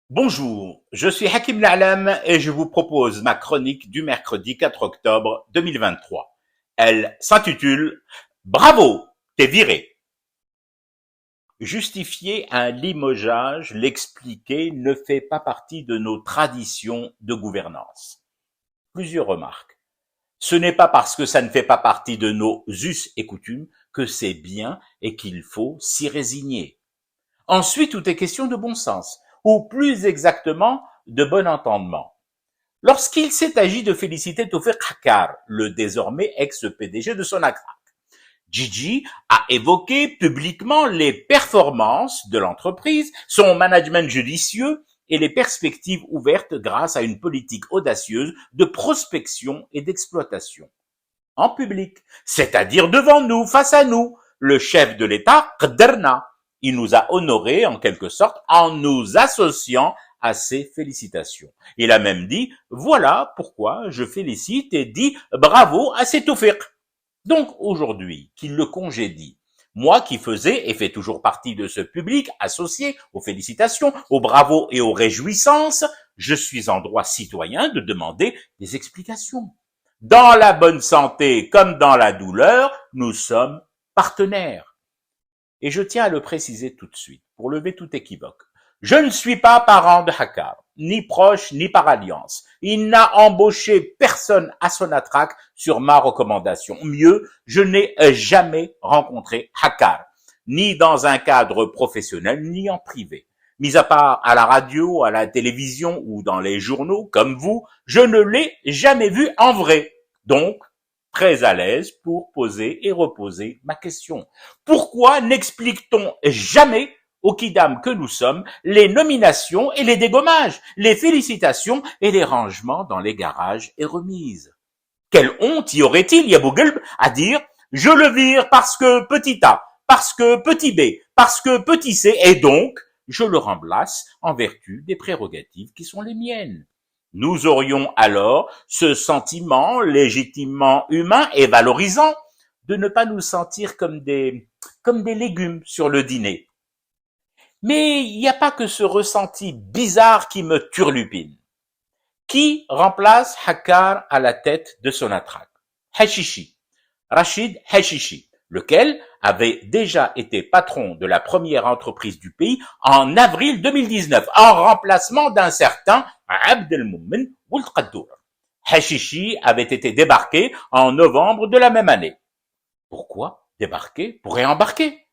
Bonjour, je suis Hakim Na'lam et je vous propose ma chronique du mercredi 4 octobre 2023. Elle s'intitule « Bravo, t'es viré ». Justifier un limogeage, l'expliquer, ne fait pas partie de nos traditions de gouvernance. Plusieurs remarques. Ce n'est pas parce que ça ne fait pas partie de nos us et coutumes que c'est bien et qu'il faut s'y résigner. Ensuite, tout est question de bon sens, ou plus exactement, de bon entendement. Lorsqu'il s'est agi de féliciter Tawfiq Hakkar, le désormais ex-PDG de Sonatrach, Gigi a évoqué publiquement les performances de l'entreprise, son management judicieux et les perspectives ouvertes grâce à une politique audacieuse de prospection et d'exploitation. En public, c'est-à-dire devant nous, face à nous, le chef de l'État, Qaddarna. Il nous a honorés en quelque sorte en nous associant à ses félicitations. Il a même dit, voilà pourquoi je félicite et dis bravo à ces Tawfiq. Donc aujourd'hui, qu'il le congédie, moi qui faisais et fais toujours partie de ce public associé aux félicitations, aux bravos et aux réjouissances, je suis en droit citoyen de demander des explications. Dans la bonne santé comme dans la douleur, nous sommes partenaires. Et je tiens à le préciser tout de suite, pour lever tout équivoque. Je ne suis pas parent de Hakkar, ni proche, ni par alliance. Il n'a embauché personne à Sonatrach sur ma recommandation. Mieux, je n'ai jamais rencontré Hakkar, ni dans un cadre professionnel, ni en privé. Mis à part à la radio, à la télévision ou dans les journaux, comme vous, je ne l'ai jamais vu en vrai. Donc, très à l'aise pour poser et reposer ma question. Pourquoi n'explique-t-on jamais aux kidam que nous sommes les nominations et les dégommages, les félicitations et les rangements dans les garages et remises? Quelle honte y aurait-il, Yabougelb, à dire « je le vire parce que petit a, parce que petit b, parce que petit c, et donc je le remplace en vertu des prérogatives qui sont les miennes ». Nous aurions alors ce sentiment légitimement humain et valorisant de ne pas nous sentir comme des légumes sur le dîner. Mais il n'y a pas que ce ressenti bizarre qui me turlupine. Qui remplace Hakkar à la tête de Sonatrach? Hashishi, Rachid Hashishi, lequel avait déjà été patron de la première entreprise du pays en avril 2019, en remplacement d'un certain Abdelmoumen Ould Qaddour. Hashishi avait été débarqué en novembre de la même année. Pourquoi débarquer pour réembarquer?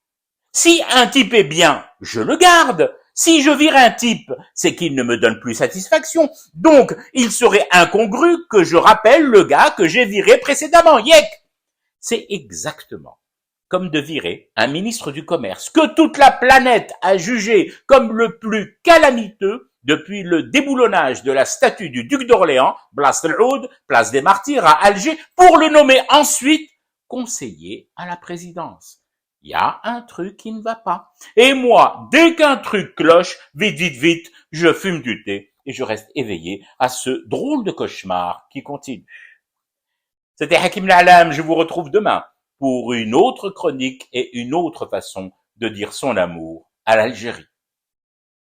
Si un type est bien, je le garde. Si je vire un type, c'est qu'il ne me donne plus satisfaction. Donc, il serait incongru que je rappelle le gars que j'ai viré précédemment. Yek! C'est exactement comme de virer un ministre du Commerce que toute la planète a jugé comme le plus calamiteux depuis le déboulonnage de la statue du duc d'Orléans, Place Oud, place des Martyrs à Alger, pour le nommer ensuite conseiller à la présidence. Il y a un truc qui ne va pas. Et moi, dès qu'un truc cloche, vite, vite, vite, je fume du thé et je reste éveillé à ce drôle de cauchemar qui continue. C'était Hakim Na'lam, je vous retrouve demain pour une autre chronique et une autre façon de dire son amour à l'Algérie.